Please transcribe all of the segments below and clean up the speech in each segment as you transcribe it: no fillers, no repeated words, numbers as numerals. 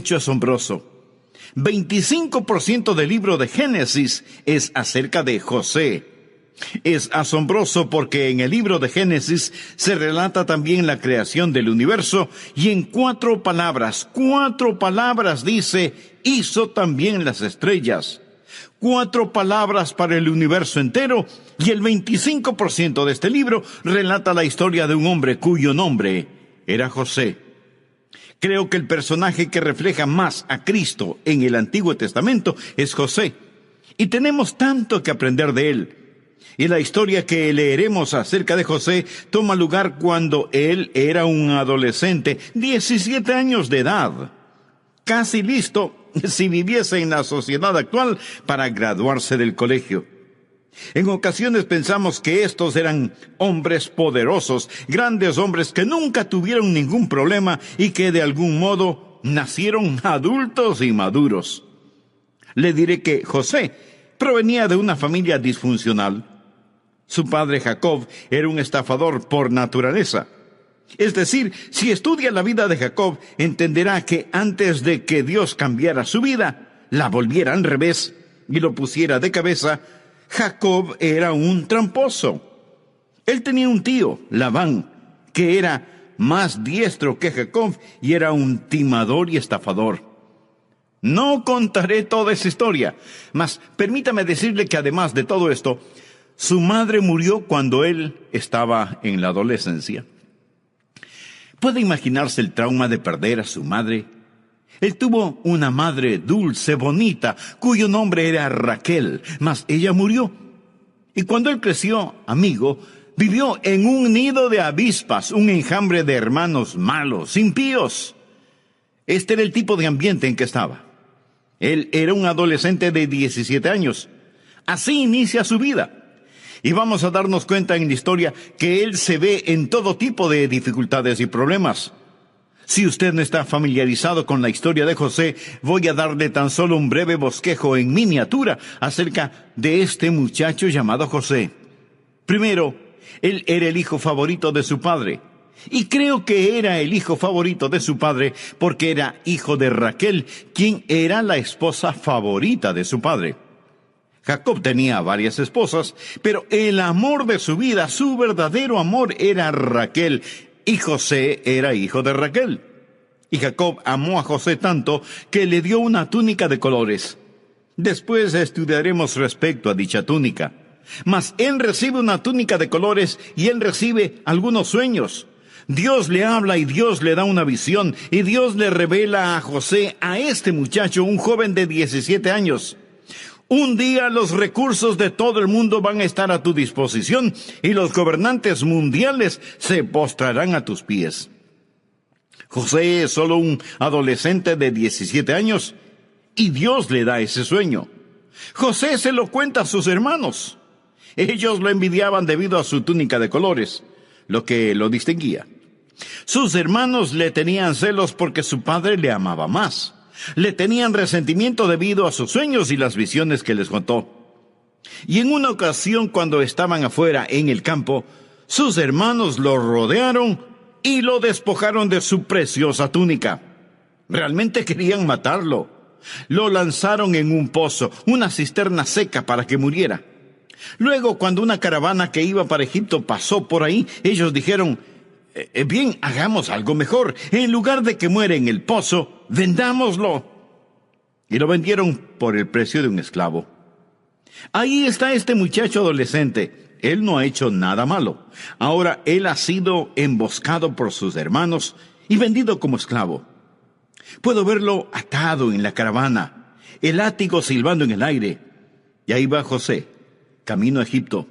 hecho asombroso. 25% del libro de Génesis es acerca de José. Es asombroso porque en el libro de Génesis se relata también la creación del universo y en 4 palabras dice, hizo también las estrellas. 4 palabras para el universo entero y el 25% de este libro relata la historia de un hombre cuyo nombre era José. Creo que el personaje que refleja más a Cristo en el Antiguo Testamento es José. Y tenemos tanto que aprender de él. Y la historia que leeremos acerca de José toma lugar cuando él era un adolescente, 17 años de edad. Casi listo, si viviese en la sociedad actual, para graduarse del colegio. En ocasiones pensamos que estos eran hombres poderosos, grandes hombres que nunca tuvieron ningún problema y que de algún modo nacieron adultos y maduros. Le diré que José provenía de una familia disfuncional. Su padre Jacob era un estafador por naturaleza. Es decir, si estudia la vida de Jacob, entenderá que antes de que Dios cambiara su vida, la volviera al revés y lo pusiera de cabeza, Jacob era un tramposo. Él tenía un tío, Labán, que era más diestro que Jacob y era un timador y estafador. No contaré toda esa historia, mas permítame decirle que además de todo esto, su madre murió cuando él estaba en la adolescencia. ¿Puede imaginarse el trauma de perder a su madre? Él tuvo una madre dulce, bonita, cuyo nombre era Raquel, mas ella murió. Y cuando él creció, amigo, vivió en un nido de avispas, un enjambre de hermanos malos, impíos. Este era el tipo de ambiente en que estaba. Él era un adolescente de 17 años. Así inicia su vida. Y vamos a darnos cuenta en la historia que él se ve en todo tipo de dificultades y problemas. Si usted no está familiarizado con la historia de José, voy a darle tan solo un breve bosquejo en miniatura acerca de este muchacho llamado José. Primero, él era el hijo favorito de su padre. Y creo que era el hijo favorito de su padre porque era hijo de Raquel, quien era la esposa favorita de su padre. Jacob tenía varias esposas, pero el amor de su vida, su verdadero amor era Raquel, y José era hijo de Raquel. Y Jacob amó a José tanto que le dio una túnica de colores. Después estudiaremos respecto a dicha túnica. Mas él recibe una túnica de colores y él recibe algunos sueños. Dios le habla y Dios le da una visión, y Dios le revela a José, a este muchacho, un joven de 17 años. Un día los recursos de todo el mundo van a estar a tu disposición y los gobernantes mundiales se postrarán a tus pies. José es solo un adolescente de 17 años y Dios le da ese sueño. José se lo cuenta a sus hermanos. Ellos lo envidiaban debido a su túnica de colores, lo que lo distinguía. Sus hermanos le tenían celos porque su padre le amaba más. Le tenían resentimiento debido a sus sueños y las visiones que les contó. Y en una ocasión, cuando estaban afuera en el campo, sus hermanos lo rodearon y lo despojaron de su preciosa túnica. Realmente querían matarlo. Lo lanzaron en un pozo, una cisterna seca para que muriera. Luego, cuando una caravana que iba para Egipto pasó por ahí, ellos dijeron, bien, hagamos algo mejor. En lugar de que muera en el pozo, vendámoslo. Y lo vendieron por el precio de un esclavo. Ahí está este muchacho adolescente. Él no ha hecho nada malo. Ahora él ha sido emboscado por sus hermanos y vendido como esclavo. Puedo verlo atado en la caravana, el látigo silbando en el aire. Y ahí va José, camino a Egipto.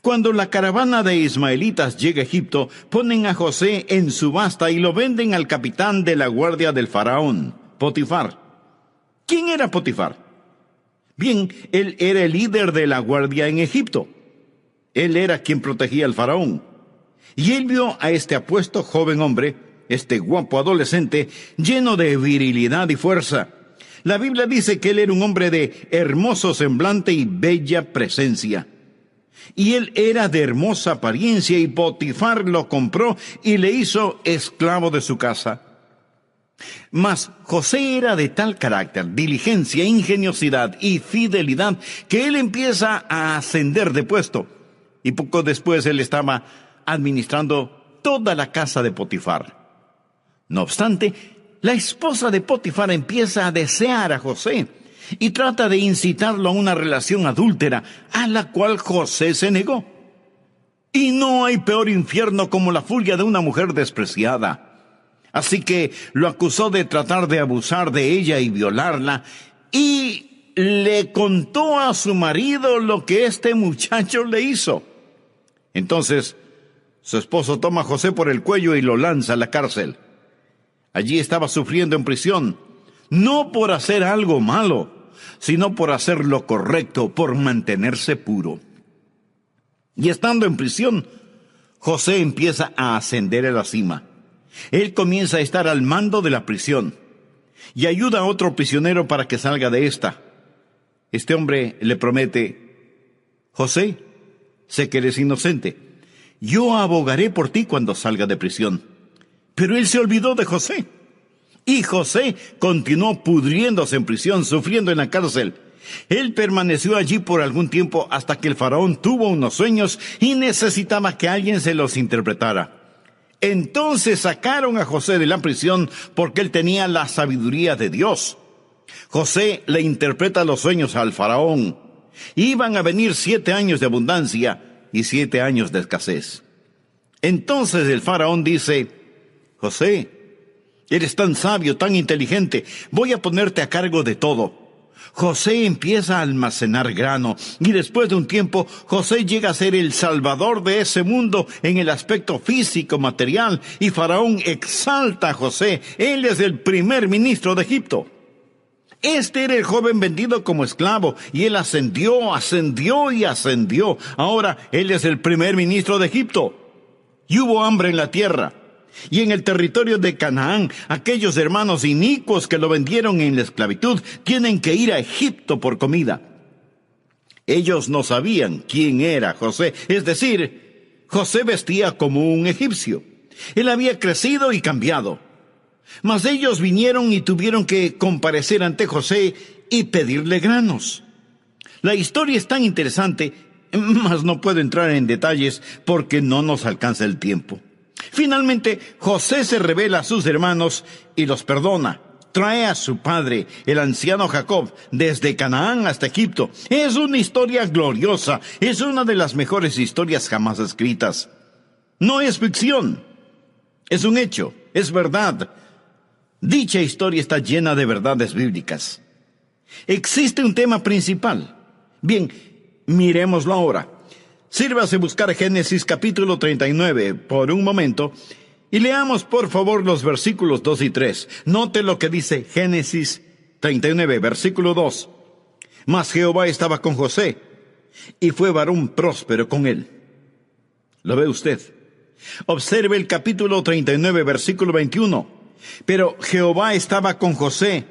Cuando la caravana de ismaelitas llega a Egipto, ponen a José en subasta y lo venden al capitán de la guardia del faraón, Potifar. ¿Quién era Potifar? Bien, él era el líder de la guardia en Egipto. Él era quien protegía al faraón. Y él vio a este apuesto joven hombre, este guapo adolescente, lleno de virilidad y fuerza. La Biblia dice que él era un hombre de hermoso semblante y bella presencia. Y él era de hermosa apariencia y Potifar lo compró y le hizo esclavo de su casa. Mas José era de tal carácter, diligencia, ingeniosidad y fidelidad, que él empieza a ascender de puesto. Y poco después él estaba administrando toda la casa de Potifar. No obstante, la esposa de Potifar empieza a desear a José y trata de incitarlo a una relación adúltera, a la cual José se negó. Y no hay peor infierno como la furia de una mujer despreciada. Así que lo acusó de tratar de abusar de ella y violarla, y le contó a su marido lo que este muchacho le hizo. Entonces, su esposo toma a José por el cuello y lo lanza a la cárcel. Allí estaba sufriendo en prisión, no por hacer algo malo, sino por hacer lo correcto, por mantenerse puro. Y estando en prisión, José empieza a ascender a la cima. Él comienza a estar al mando de la prisión y ayuda a otro prisionero para que salga de esta. Este hombre le promete: José, sé que eres inocente. Yo abogaré por ti cuando salga de prisión. Pero él se olvidó de José. Y José continuó pudriéndose en prisión, sufriendo en la cárcel. Él permaneció allí por algún tiempo hasta que el faraón tuvo unos sueños y necesitaba que alguien se los interpretara. Entonces sacaron a José de la prisión porque él tenía la sabiduría de Dios. José le interpreta los sueños al faraón. Iban a venir 7 años de abundancia y 7 años de escasez. Entonces el faraón dice: José, eres tan sabio, tan inteligente, voy a ponerte a cargo de todo. José empieza a almacenar grano y después de un tiempo José llega a ser el salvador de ese mundo en el aspecto físico, material, y Faraón exalta a José. Él es el primer ministro de Egipto. Este era el joven vendido como esclavo y él ascendió y ascendió. Ahora él es el primer ministro de Egipto. Y hubo hambre en la tierra. Y en el territorio de Canaán, aquellos hermanos inicuos que lo vendieron en la esclavitud tienen que ir a Egipto por comida. Ellos no sabían quién era José, es decir, José vestía como un egipcio. Él había crecido y cambiado. Mas ellos vinieron y tuvieron que comparecer ante José y pedirle granos. La historia es tan interesante, mas no puedo entrar en detalles porque no nos alcanza el tiempo. Finalmente, José se revela a sus hermanos y los perdona. Trae a su padre, el anciano Jacob, desde Canaán hasta Egipto. Es una historia gloriosa, es una de las mejores historias jamás escritas. No es ficción, es un hecho, es verdad. Dicha historia está llena de verdades bíblicas. Existe un tema principal. Bien, miremoslo ahora. Sírvase buscar Génesis capítulo 39 por un momento y leamos por favor los versículos 2 y 3. Note lo que dice Génesis 39, versículo 2. Mas Jehová estaba con José y fue varón próspero con él. ¿Lo ve usted? Observe el capítulo 39, versículo 21. Pero Jehová estaba con José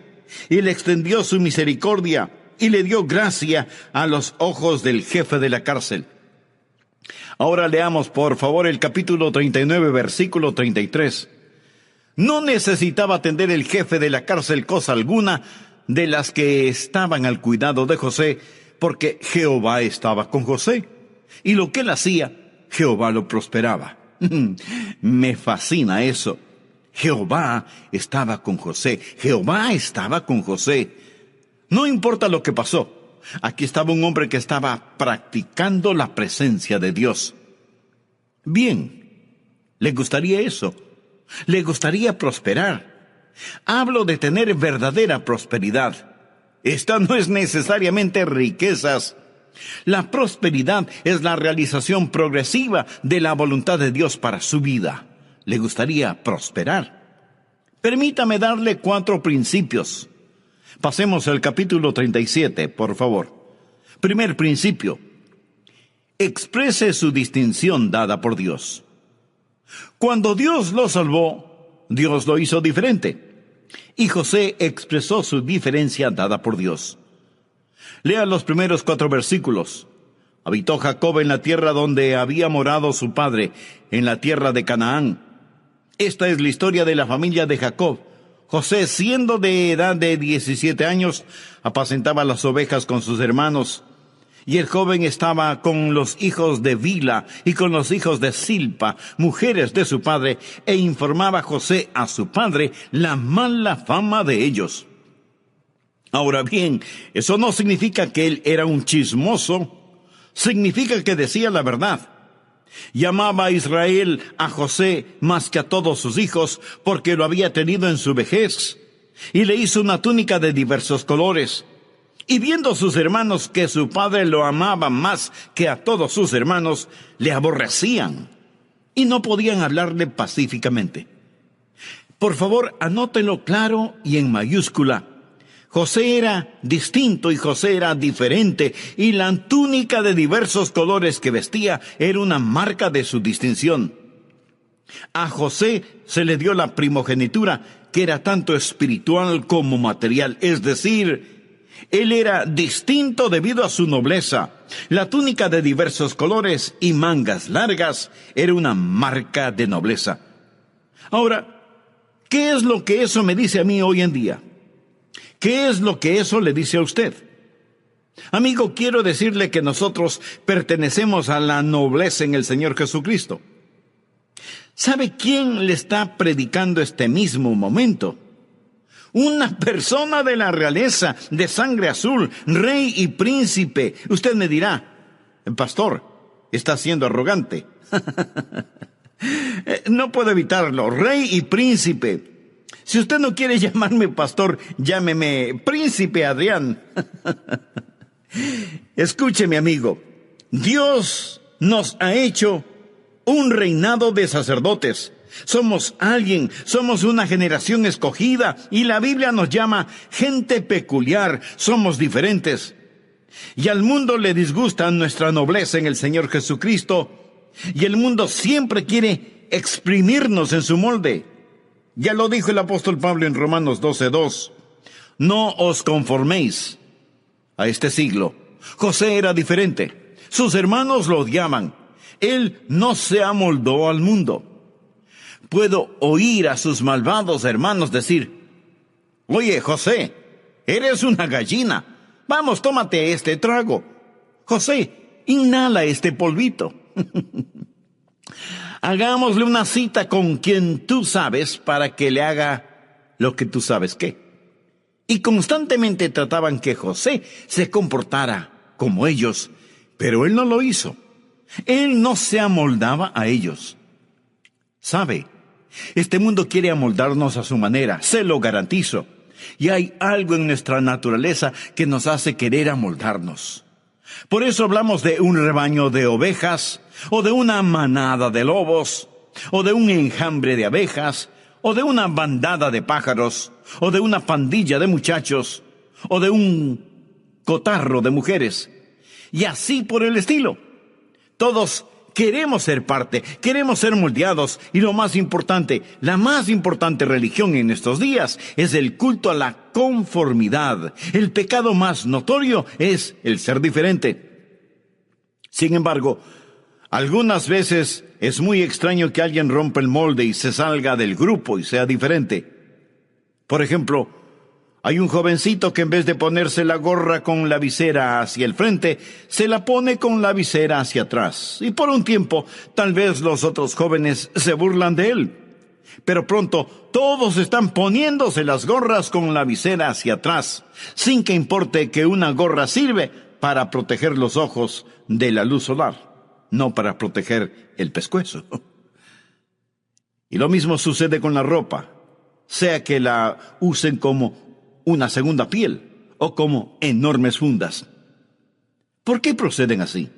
y le extendió su misericordia y le dio gracia a los ojos del jefe de la cárcel. Ahora leamos por favor el capítulo 39, versículo 33. No necesitaba atender el jefe de la cárcel cosa alguna de las que estaban al cuidado de José, porque Jehová estaba con José. Y lo que él hacía, Jehová lo prosperaba. Me fascina eso. Jehová estaba con José. Jehová estaba con José. No importa lo que pasó. Aquí estaba un hombre que estaba practicando la presencia de Dios. Bien, ¿le gustaría eso? ¿Le gustaría prosperar? Hablo de tener verdadera prosperidad. Esta no es necesariamente riquezas. La prosperidad es la realización progresiva de la voluntad de Dios para su vida. ¿Le gustaría prosperar? Permítame darle 4 principios. Pasemos al capítulo 37, por favor. Primer principio. Exprese su distinción dada por Dios. Cuando Dios lo salvó, Dios lo hizo diferente. Y José expresó su diferencia dada por Dios. Lea los primeros 4 versículos. Habitó Jacob en la tierra donde había morado su padre, en la tierra de Canaán. Esta es la historia de la familia de Jacob. José, siendo de edad de 17 años, apacentaba las ovejas con sus hermanos, y el joven estaba con los hijos de Bila y con los hijos de Silpa, mujeres de su padre, e informaba José a su padre la mala fama de ellos. Ahora bien, eso no significa que él era un chismoso, significa que decía la verdad. Llamaba a Israel a José más que a todos sus hijos, porque lo había tenido en su vejez, y le hizo una túnica de diversos colores. Y viendo sus hermanos que su padre lo amaba más que a todos sus hermanos, le aborrecían, y no podían hablarle pacíficamente. Por favor, anótelo claro y en mayúscula. José era distinto y José era diferente, y la túnica de diversos colores que vestía era una marca de su distinción. A José se le dio la primogenitura, que era tanto espiritual como material, es decir, él era distinto debido a su nobleza. La túnica de diversos colores y mangas largas era una marca de nobleza. Ahora, ¿qué es lo que eso me dice a mí hoy en día? ¿Qué es lo que eso le dice a usted? Amigo, quiero decirle que nosotros pertenecemos a la nobleza en el Señor Jesucristo. ¿Sabe quién le está predicando este mismo momento? Una persona de la realeza, de sangre azul, rey y príncipe. Usted me dirá, pastor, está siendo arrogante. No puedo evitarlo, rey y príncipe. Si usted no quiere llamarme pastor, llámeme príncipe Adrián. Escúcheme, amigo. Dios nos ha hecho un reinado de sacerdotes. Somos una generación escogida, y la Biblia nos llama gente peculiar. Somos diferentes. Y al mundo le disgusta nuestra nobleza en el Señor Jesucristo, y el mundo siempre quiere exprimirnos en su molde. Ya lo dijo el apóstol Pablo en Romanos 12:2. No os conforméis a este siglo. José era diferente. Sus hermanos lo odiaban. Él no se amoldó al mundo. Puedo oír a sus malvados hermanos decir: oye, José, eres una gallina. Vamos, tómate este trago. José, inhala este polvito. Hagámosle una cita con quien tú sabes para que le haga lo que tú sabes qué. Y constantemente trataban que José se comportara como ellos, pero él no lo hizo. Él no se amoldaba a ellos. ¿Sabe? Este mundo quiere amoldarnos a su manera, se lo garantizo. Y hay algo en nuestra naturaleza que nos hace querer amoldarnos. Por eso hablamos de un rebaño de ovejas, o de una manada de lobos, o de un enjambre de abejas, o de una bandada de pájaros, o de una pandilla de muchachos, o de un cotarro de mujeres, y así por el estilo. Todos queremos ser parte, queremos ser moldeados, y lo más importante, la más importante religión en estos días es el culto a la conformidad. El pecado más notorio es el ser diferente. Sin embargo, algunas veces es muy extraño que alguien rompa el molde y se salga del grupo y sea diferente. Por ejemplo, hay un jovencito que en vez de ponerse la gorra con la visera hacia el frente, se la pone con la visera hacia atrás. Y por un tiempo, tal vez los otros jóvenes se burlan de él. Pero pronto, todos están poniéndose las gorras con la visera hacia atrás, sin que importe que una gorra sirve para proteger los ojos de la luz solar, no para proteger el pescuezo. Y lo mismo sucede con la ropa, sea que la usen como una segunda piel o como enormes fundas. ¿Por qué proceden así?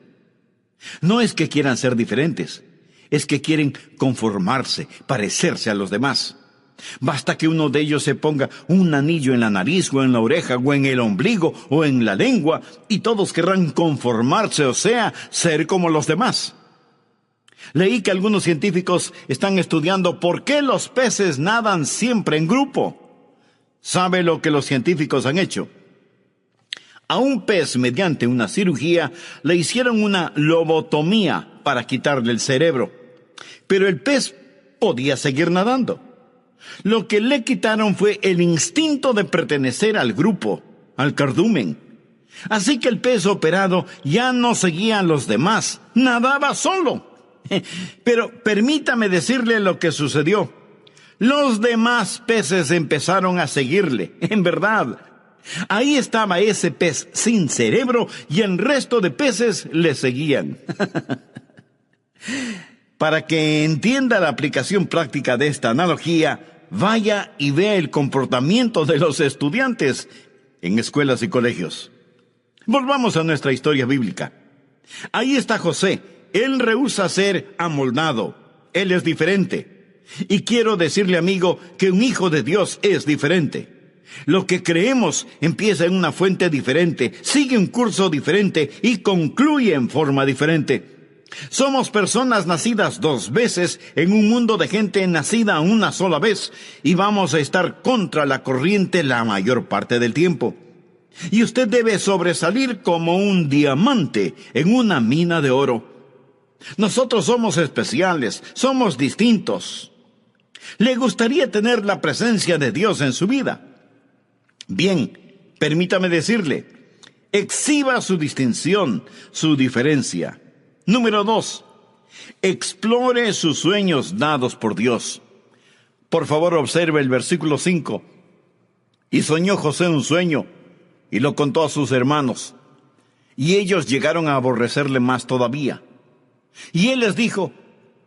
No es que quieran ser diferentes, es que quieren conformarse, parecerse a los demás. Basta que uno de ellos se ponga un anillo en la nariz o en la oreja o en el ombligo o en la lengua y todos querrán conformarse, o sea, ser como los demás. Leí que algunos científicos están estudiando por qué los peces nadan siempre en grupo. ¿Sabe lo que los científicos han hecho? A un pez, mediante una cirugía, le hicieron una lobotomía para quitarle el cerebro. Pero el pez podía seguir nadando. Lo que le quitaron fue el instinto de pertenecer al grupo, al cardumen. Así que el pez operado ya no seguía a los demás, nadaba solo. Pero permítame decirle lo que sucedió. Los demás peces empezaron a seguirle, en verdad. Ahí estaba ese pez sin cerebro y el resto de peces le seguían. Para que entienda la aplicación práctica de esta analogía, vaya y vea el comportamiento de los estudiantes en escuelas y colegios. Volvamos a nuestra historia bíblica. Ahí está José. Él rehúsa ser amoldado. Él es diferente. Y quiero decirle, amigo, que un hijo de Dios es diferente. Lo que creemos empieza en una fuente diferente, sigue un curso diferente y concluye en forma diferente. Somos personas nacidas 2 veces en un mundo de gente nacida una sola vez y vamos a estar contra la corriente la mayor parte del tiempo. Y usted debe sobresalir como un diamante en una mina de oro. Nosotros somos especiales, somos distintos. ¿Le gustaría tener la presencia de Dios en su vida? Bien, permítame decirle, exhiba su distinción, su diferencia. Número 2, explore sus sueños dados por Dios. Por favor, observe el versículo 5. Y soñó José un sueño, y lo contó a sus hermanos, y ellos llegaron a aborrecerle más todavía. Y él les dijo,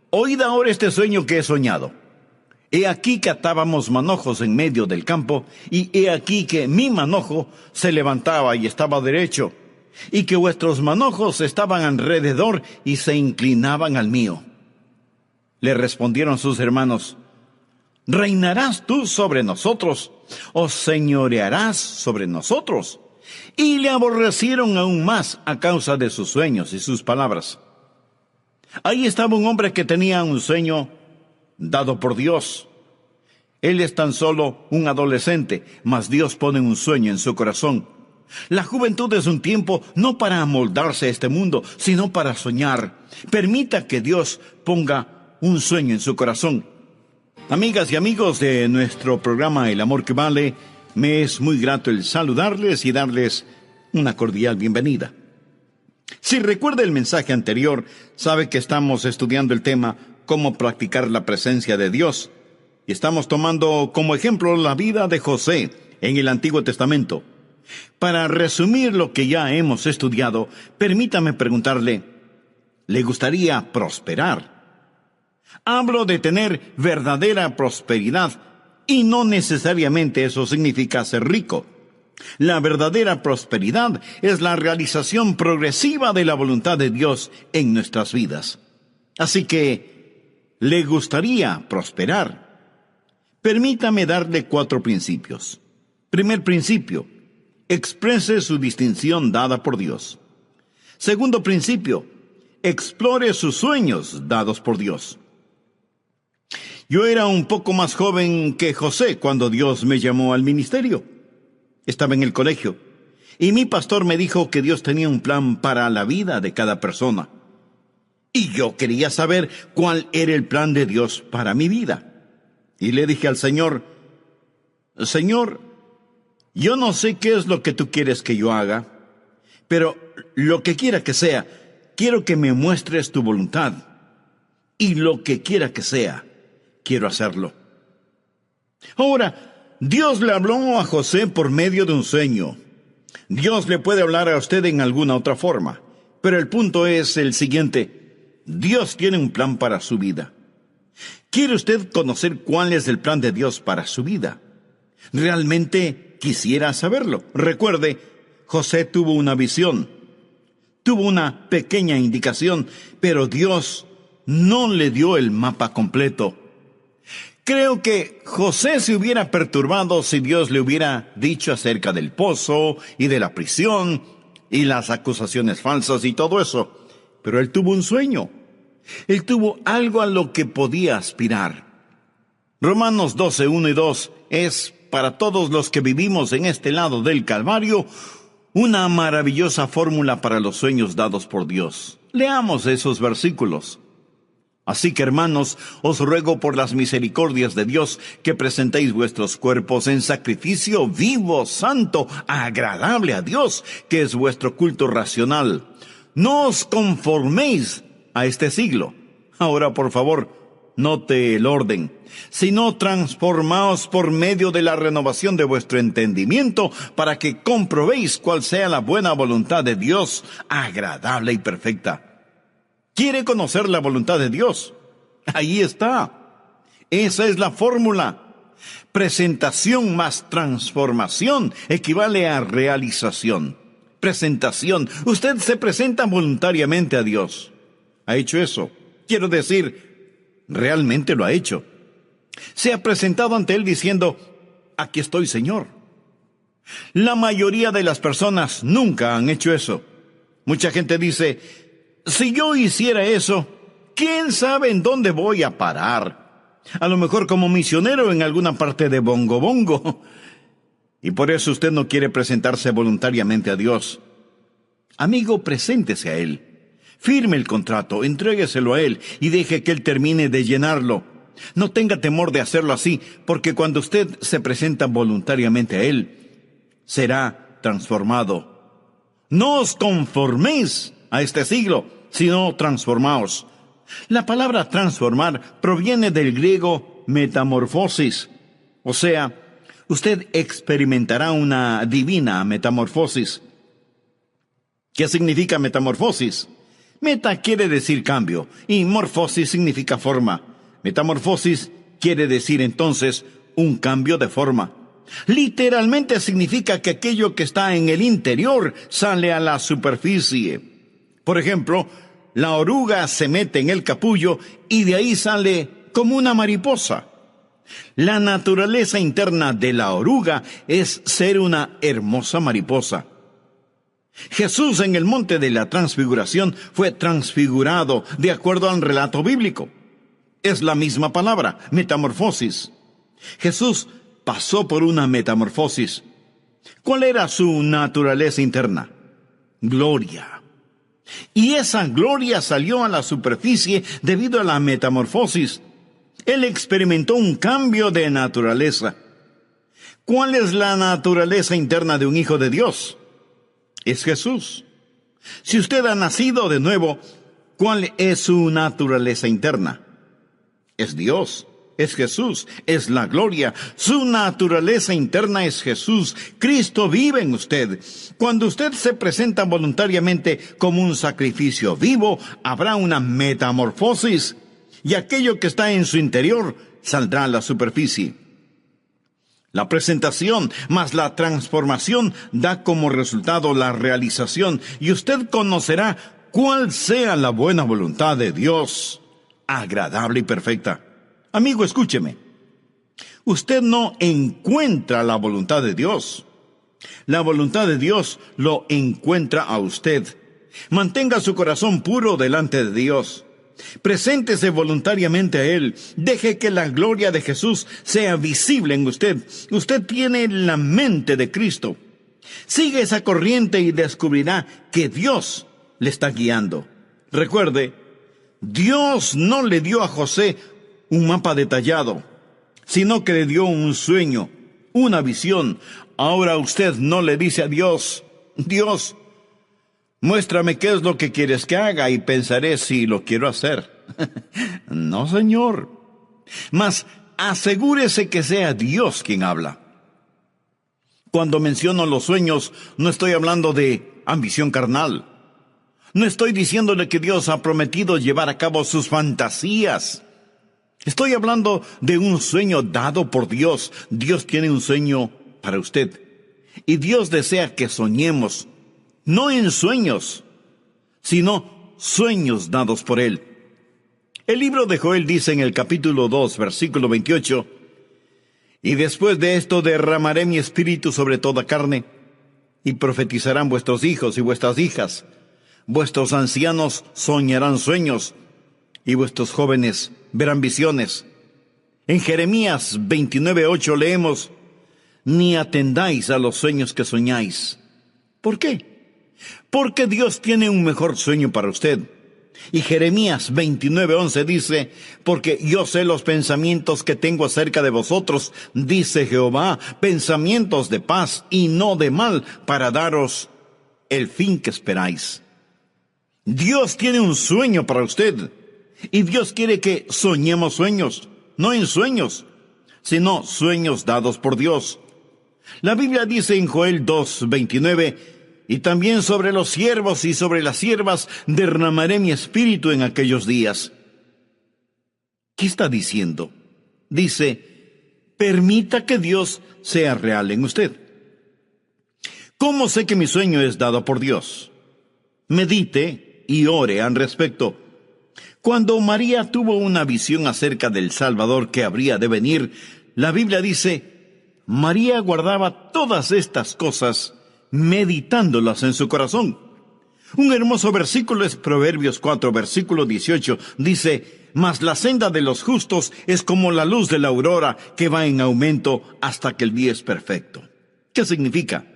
oíd ahora este sueño que he soñado. He aquí que atábamos manojos en medio del campo, y he aquí que mi manojo se levantaba y estaba derecho, y que vuestros manojos estaban alrededor y se inclinaban al mío. Le respondieron sus hermanos, ¿reinarás tú sobre nosotros, o señorearás sobre nosotros? Y le aborrecieron aún más a causa de sus sueños y sus palabras. Ahí estaba un hombre que tenía un sueño dado por Dios. Él es tan solo un adolescente, mas Dios pone un sueño en su corazón. La juventud es un tiempo no para amoldarse a este mundo, sino para soñar. Permita que Dios ponga un sueño en su corazón. Amigas y amigos de nuestro programa El Amor que Vale, me es muy grato el saludarles y darles una cordial bienvenida. Si recuerda el mensaje anterior, sabe que estamos estudiando el tema cómo practicar la presencia de Dios. Y estamos tomando como ejemplo la vida de José en el Antiguo Testamento. Para resumir lo que ya hemos estudiado, permítame preguntarle, ¿le gustaría prosperar? Hablo de tener verdadera prosperidad y no necesariamente eso significa ser rico. La verdadera prosperidad es la realización progresiva de la voluntad de Dios en nuestras vidas. Así que, ¿le gustaría prosperar? Permítame darle 4 principios. Primer principio, exprese su distinción dada por Dios. Segundo principio, explore sus sueños dados por Dios. Yo era un poco más joven que José cuando Dios me llamó al ministerio. Estaba en el colegio y mi pastor me dijo que Dios tenía un plan para la vida de cada persona. Y yo quería saber cuál era el plan de Dios para mi vida. Y le dije al Señor, Señor, yo no sé qué es lo que tú quieres que yo haga, pero lo que quiera que sea, quiero que me muestres tu voluntad. Y lo que quiera que sea, quiero hacerlo. Ahora, Dios le habló a José por medio de un sueño. Dios le puede hablar a usted en alguna otra forma, pero el punto es el siguiente. Dios tiene un plan para su vida. ¿Quiere usted conocer cuál es el plan de Dios para su vida? ¿Realmente quisiera saberlo? Recuerde, José tuvo una visión, tuvo una pequeña indicación, pero Dios no le dio el mapa completo. Creo que José se hubiera perturbado si Dios le hubiera dicho acerca del pozo y de la prisión y las acusaciones falsas y todo eso. Pero él tuvo un sueño. Él tuvo algo a lo que podía aspirar. Romanos 12, 1 y 2 es, para todos los que vivimos en este lado del Calvario, una maravillosa fórmula para los sueños dados por Dios. Leamos esos versículos. Así que, hermanos, os ruego por las misericordias de Dios que presentéis vuestros cuerpos en sacrificio vivo, santo, agradable a Dios, que es vuestro culto racional. No os conforméis a este siglo. Ahora, por favor, note el orden. Sino transformaos por medio de la renovación de vuestro entendimiento, para que comprobéis cuál sea la buena voluntad de Dios, agradable y perfecta. ¿Quiere conocer la voluntad de Dios? Ahí está. Esa es la fórmula. Presentación más transformación equivale a realización. Presentación. Usted se presenta voluntariamente a Dios. ¿Ha hecho eso? Quiero decir, realmente lo ha hecho. Se ha presentado ante Él diciendo, aquí estoy, Señor. La mayoría de las personas nunca han hecho eso. Mucha gente dice, si yo hiciera eso, ¿quién sabe en dónde voy a parar? A lo mejor como misionero en alguna parte de Bongo Bongo. Y por eso usted no quiere presentarse voluntariamente a Dios. Amigo, preséntese a Él. Firme el contrato, entrégueselo a Él y deje que Él termine de llenarlo. No tenga temor de hacerlo así, porque cuando usted se presenta voluntariamente a Él, será transformado. No os conforméis a este siglo, sino transformaos. La palabra transformar proviene del griego metamorfosis. O sea, usted experimentará una divina metamorfosis. ¿Qué significa metamorfosis? Meta quiere decir cambio y morfosis significa forma. Metamorfosis quiere decir entonces un cambio de forma. Literalmente significa que aquello que está en el interior sale a la superficie. Por ejemplo, la oruga se mete en el capullo y de ahí sale como una mariposa. La naturaleza interna de la oruga es ser una hermosa mariposa. Jesús en el monte de la transfiguración fue transfigurado de acuerdo al relato bíblico. Es la misma palabra, metamorfosis. Jesús pasó por una metamorfosis. ¿Cuál era su naturaleza interna? Gloria. Y esa gloria salió a la superficie debido a la metamorfosis. Él experimentó un cambio de naturaleza. ¿Cuál es la naturaleza interna de un hijo de Dios? Es Jesús. Si usted ha nacido de nuevo, ¿cuál es su naturaleza interna? Es Dios. Es Jesús, es la gloria. Su naturaleza interna es Jesús. Cristo vive en usted. Cuando usted se presenta voluntariamente como un sacrificio vivo, habrá una metamorfosis y aquello que está en su interior saldrá a la superficie. La presentación más la transformación da como resultado la realización y usted conocerá cuál sea la buena voluntad de Dios, agradable y perfecta. Amigo, escúcheme. Usted no encuentra la voluntad de Dios. La voluntad de Dios lo encuentra a usted. Mantenga su corazón puro delante de Dios. Preséntese voluntariamente a Él. Deje que la gloria de Jesús sea visible en usted. Usted tiene la mente de Cristo. Sigue esa corriente y descubrirá que Dios le está guiando. Recuerde, Dios no le dio a José un mapa detallado, sino que le dio un sueño, una visión. Ahora usted no le dice a Dios, Dios, muéstrame qué es lo que quieres que haga y pensaré si lo quiero hacer. No, Señor. Mas asegúrese que sea Dios quien habla. Cuando menciono los sueños, no estoy hablando de ambición carnal. No estoy diciéndole que Dios ha prometido llevar a cabo sus fantasías. Estoy hablando de un sueño dado por Dios. Dios tiene un sueño para usted. Y Dios desea que soñemos, no en sueños, sino sueños dados por Él. El libro de Joel dice en el capítulo 2, versículo 28, y después de esto derramaré mi espíritu sobre toda carne, y profetizarán vuestros hijos y vuestras hijas. Vuestros ancianos soñarán sueños, y vuestros jóvenes verán visiones. En Jeremías 29:8 leemos, ni atendáis a los sueños que soñáis. ¿Por qué? Porque Dios tiene un mejor sueño para usted. Y Jeremías 29:11 dice, porque yo sé los pensamientos que tengo acerca de vosotros, dice Jehová, pensamientos de paz y no de mal, para daros el fin que esperáis. Dios tiene un sueño para usted, y Dios quiere que soñemos sueños, no en sueños, sino sueños dados por Dios. La Biblia dice en Joel 2:29, y también sobre los siervos y sobre las siervas derramaré mi espíritu en aquellos días. ¿Qué está diciendo? Dice, permita que Dios sea real en usted. ¿Cómo sé que mi sueño es dado por Dios? Medite y ore al respecto. Cuando María tuvo una visión acerca del Salvador que habría de venir, la Biblia dice, María guardaba todas estas cosas, meditándolas en su corazón. Un hermoso versículo es Proverbios 4, versículo 18, dice, mas la senda de los justos es como la luz de la aurora que va en aumento hasta que el día es perfecto. ¿Qué significa?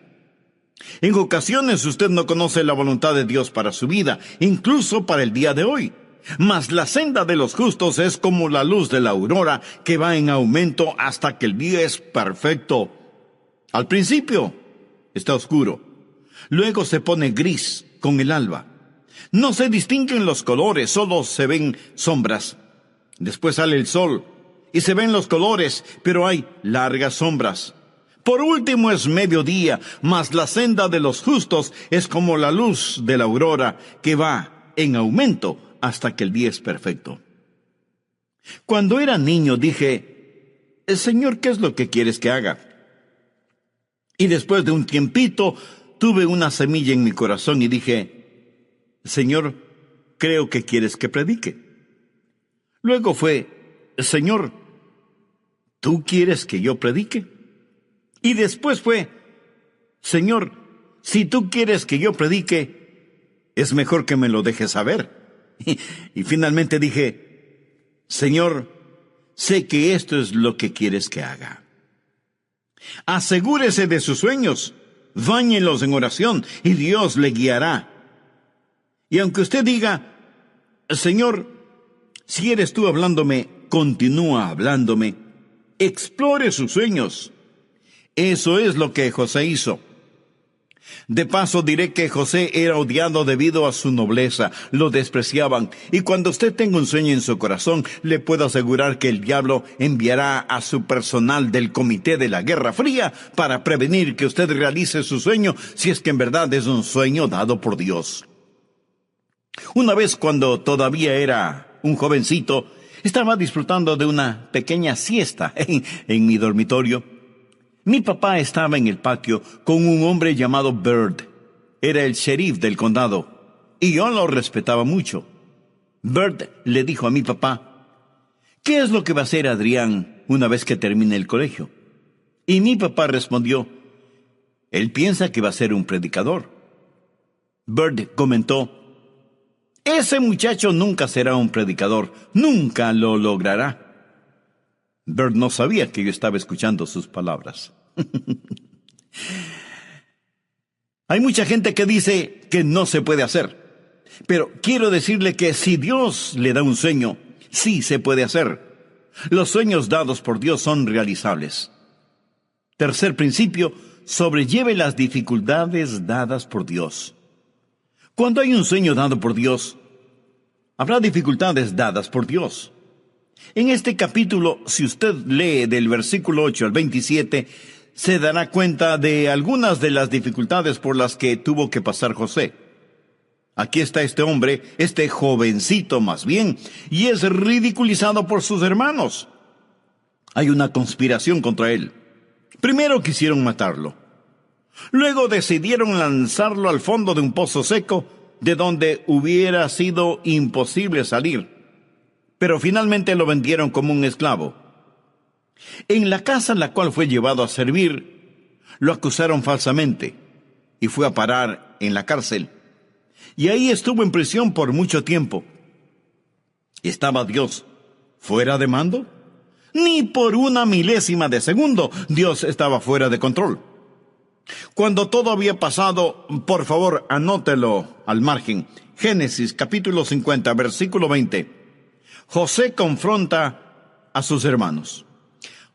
En ocasiones usted no conoce la voluntad de Dios para su vida, incluso para el día de hoy. Mas la senda de los justos es como la luz de la aurora que va en aumento hasta que el día es perfecto. Al principio está oscuro, luego se pone gris con el alba. No se distinguen los colores, solo se ven sombras. Después sale el sol y se ven los colores, pero hay largas sombras. Por último es mediodía, mas la senda de los justos es como la luz de la aurora que va en aumento hasta que el día es perfecto. Cuando era niño dije, Señor, ¿qué es lo que quieres que haga? Y después de un tiempito tuve una semilla en mi corazón y dije, Señor, creo que quieres que predique. Luego fue, Señor, ¿tú quieres que yo predique? Y después fue, Señor, si tú quieres que yo predique, es mejor que me lo dejes saber. Y finalmente dije, Señor, sé que esto es lo que quieres que haga. Asegúrese de sus sueños, báñelos en oración y Dios le guiará. Y aunque usted diga, Señor, si eres tú hablándome, continúa hablándome, explore sus sueños. Eso es lo que José hizo. De paso diré que José era odiado debido a su nobleza, lo despreciaban, y cuando usted tenga un sueño en su corazón, le puedo asegurar que el diablo enviará a su personal del Comité de la Guerra Fría para prevenir que usted realice su sueño, si es que en verdad es un sueño dado por Dios. Una vez cuando todavía era un jovencito, estaba disfrutando de una pequeña siesta en mi dormitorio. Mi papá estaba en el patio con un hombre llamado Bird. Era el sheriff del condado, y yo lo respetaba mucho. Bird le dijo a mi papá, ¿qué es lo que va a hacer Adrián una vez que termine el colegio? Y mi papá respondió, él piensa que va a ser un predicador. Bird comentó, ese muchacho nunca será un predicador, nunca lo logrará. Bird no sabía que yo estaba escuchando sus palabras. Hay mucha gente que dice que no se puede hacer, pero quiero decirle que si Dios le da un sueño, sí se puede hacer. Los sueños dados por Dios son realizables. Tercer principio, sobrelleve las dificultades dadas por Dios. Cuando hay un sueño dado por Dios, habrá dificultades dadas por Dios. En este capítulo, si usted lee del versículo 8 al 27, se dará cuenta de algunas de las dificultades por las que tuvo que pasar José. Aquí está este hombre, este jovencito más bien, y es ridiculizado por sus hermanos. Hay una conspiración contra él. Primero quisieron matarlo. Luego decidieron lanzarlo al fondo de un pozo seco, de donde hubiera sido imposible salir. Pero finalmente lo vendieron como un esclavo. En la casa en la cual fue llevado a servir, lo acusaron falsamente y fue a parar en la cárcel. Y ahí estuvo en prisión por mucho tiempo. ¿Estaba Dios fuera de mando? Ni por una milésima de segundo Dios estaba fuera de control. Cuando todo había pasado, por favor, anótelo al margen. Génesis capítulo 50, versículo 20. José confronta a sus hermanos.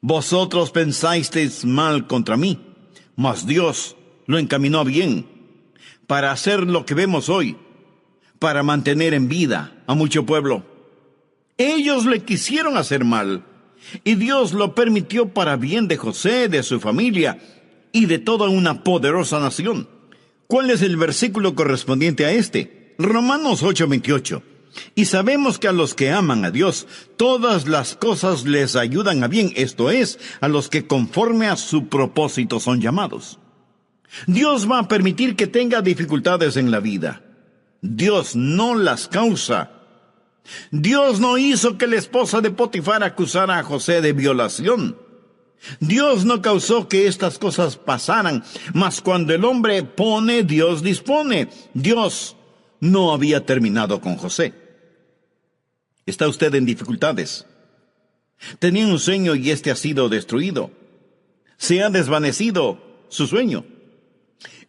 Vosotros pensasteis mal contra mí, mas Dios lo encaminó bien para hacer lo que vemos hoy, para mantener en vida a mucho pueblo. Ellos le quisieron hacer mal, y Dios lo permitió para bien de José, de su familia y de toda una poderosa nación. ¿Cuál es el versículo correspondiente a este? Romanos 8:28. Y sabemos que a los que aman a Dios, todas las cosas les ayudan a bien, esto es, a los que conforme a su propósito son llamados. Dios va a permitir que tenga dificultades en la vida. Dios no las causa. Dios no hizo que la esposa de Potifar acusara a José de violación. Dios no causó que estas cosas pasaran, mas cuando el hombre pone, Dios dispone. Dios no había terminado con José. ¿Está usted en dificultades? Tenía un sueño y este ha sido destruido. Se ha desvanecido su sueño.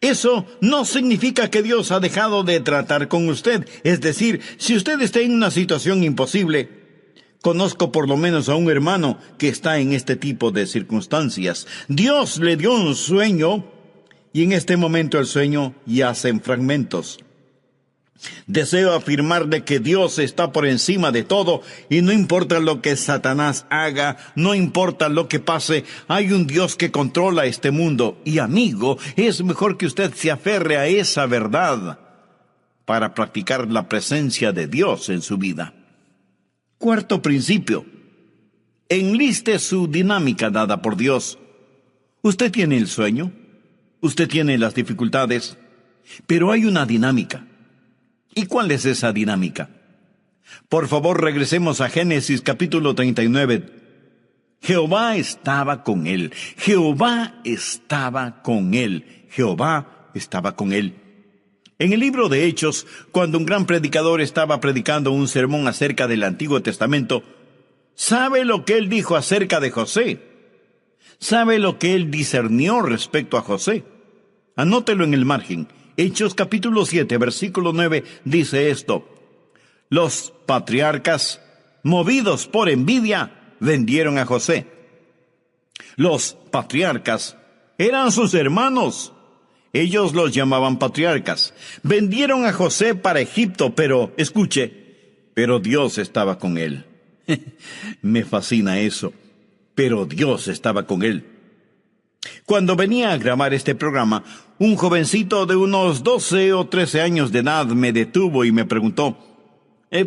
Eso no significa que Dios ha dejado de tratar con usted. Es decir, si usted está en una situación imposible, conozco por lo menos a un hermano que está en este tipo de circunstancias. Dios le dio un sueño y en este momento el sueño yace en fragmentos. Deseo afirmar de que Dios está por encima de todo y no importa lo que Satanás haga, no importa lo que pase, hay un Dios que controla este mundo. Y amigo, es mejor que usted se aferre a esa verdad para practicar la presencia de Dios en su vida. Cuarto principio, enliste su dinámica dada por Dios. Usted tiene el sueño, usted tiene las dificultades, pero hay una dinámica. ¿Y cuál es esa dinámica? Por favor, regresemos a Génesis capítulo 39. Jehová estaba con él. Jehová estaba con él. Jehová estaba con él. En el libro de Hechos, cuando un gran predicador estaba predicando un sermón acerca del Antiguo Testamento, ¿sabe lo que él dijo acerca de José? ¿Sabe lo que él discernió respecto a José? Anótelo en el margen. Hechos capítulo 7, versículo 9, dice esto: los patriarcas, movidos por envidia, vendieron a José. Los patriarcas eran sus hermanos. Ellos los llamaban patriarcas. Vendieron a José para Egipto, pero, escuche, pero Dios estaba con él. Me fascina eso. Pero Dios estaba con él. Cuando venía a grabar este programa, un jovencito de unos 12 o 13 años de edad me detuvo y me preguntó: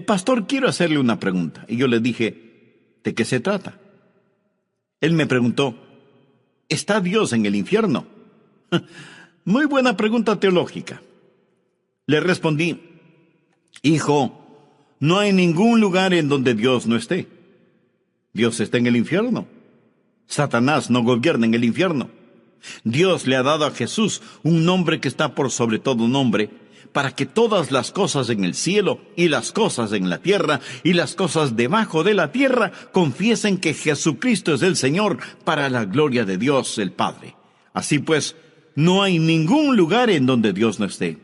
pastor, quiero hacerle una pregunta. Y yo le dije: ¿de qué se trata? Él me preguntó: ¿está Dios en el infierno? Muy buena pregunta teológica. Le respondí: hijo, no hay ningún lugar en donde Dios no esté. Dios está en el infierno. Satanás no gobierna en el infierno. Dios le ha dado a Jesús un nombre que está por sobre todo nombre, para que todas las cosas en el cielo y las cosas en la tierra y las cosas debajo de la tierra confiesen que Jesucristo es el Señor, para la gloria de Dios el Padre. Así pues, no hay ningún lugar en donde Dios no esté.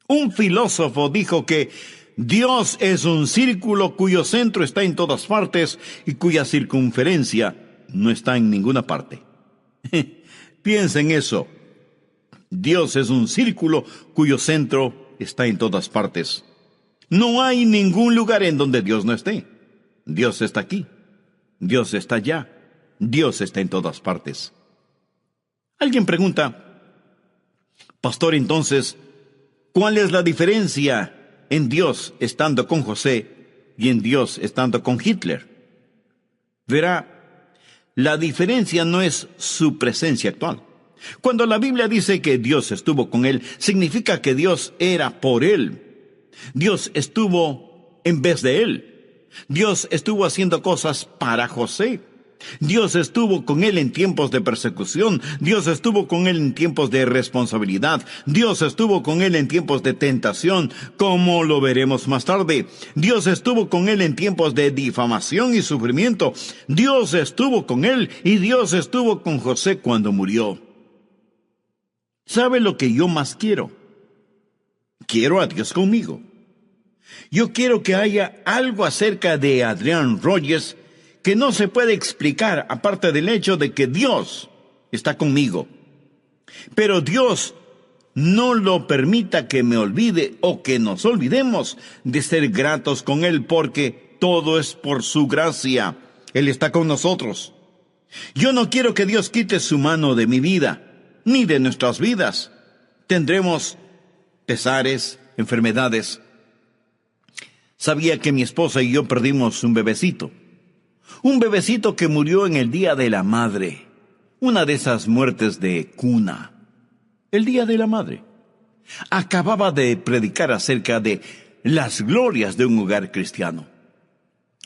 Un filósofo dijo que Dios es un círculo cuyo centro está en todas partes y cuya circunferencia no está en ninguna parte. Piensa en eso. Dios es un círculo cuyo centro está en todas partes. No hay ningún lugar en donde Dios no esté. Dios está aquí. Dios está allá. Dios está en todas partes. Alguien pregunta: pastor, entonces, ¿cuál es la diferencia en Dios estando con José y en Dios estando con Hitler? Verá, la diferencia no es su presencia actual. Cuando la Biblia dice que Dios estuvo con él, significa que Dios era por él. Dios estuvo en vez de él. Dios estuvo haciendo cosas para José. Dios estuvo con él en tiempos de persecución. Dios estuvo con él en tiempos de responsabilidad. Dios estuvo con él en tiempos de tentación, como lo veremos más tarde. Dios estuvo con él en tiempos de difamación y sufrimiento. Dios estuvo con él y Dios estuvo con José cuando murió. ¿Sabe lo que yo más quiero? Quiero a Dios conmigo. Yo quiero que haya algo acerca de Adrián Rogers que no se puede explicar aparte del hecho de que Dios está conmigo. Pero Dios no lo permita que me olvide o que nos olvidemos de ser gratos con Él, porque todo es por su gracia. Él está con nosotros. Yo no quiero que Dios quite su mano de mi vida, ni de nuestras vidas. Tendremos pesares, enfermedades. Sabía que mi esposa y yo perdimos un bebecito que murió en el Día de la Madre, una de esas muertes de cuna. El Día de la Madre. Acababa de predicar acerca de las glorias de un hogar cristiano.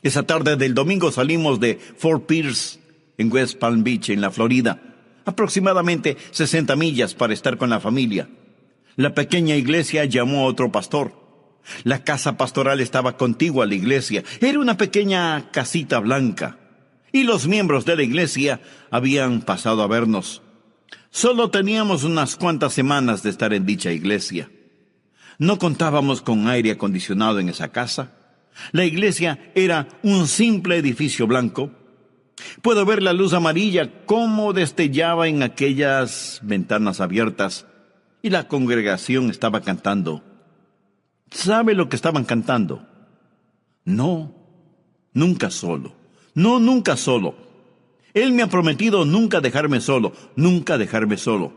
Esa tarde del domingo salimos de Fort Pierce, en West Palm Beach, en la Florida, aproximadamente 60 millas para estar con la familia. La pequeña iglesia llamó a otro pastor. La casa pastoral estaba contigua a la iglesia. Era una pequeña casita blanca. Y los miembros de la iglesia habían pasado a vernos. Solo teníamos unas cuantas semanas de estar en dicha iglesia. No contábamos con aire acondicionado en esa casa. La iglesia era un simple edificio blanco. Puedo ver la luz amarilla cómo destellaba en aquellas ventanas abiertas. Y la congregación estaba cantando. ¿Sabe lo que estaban cantando? No, nunca solo. No, nunca solo. Él me ha prometido nunca dejarme solo, nunca dejarme solo.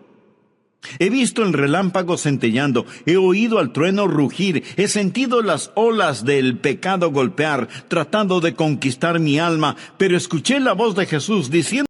He visto el relámpago centellando, he oído al trueno rugir, he sentido las olas del pecado golpear, tratando de conquistar mi alma, pero escuché la voz de Jesús diciendo: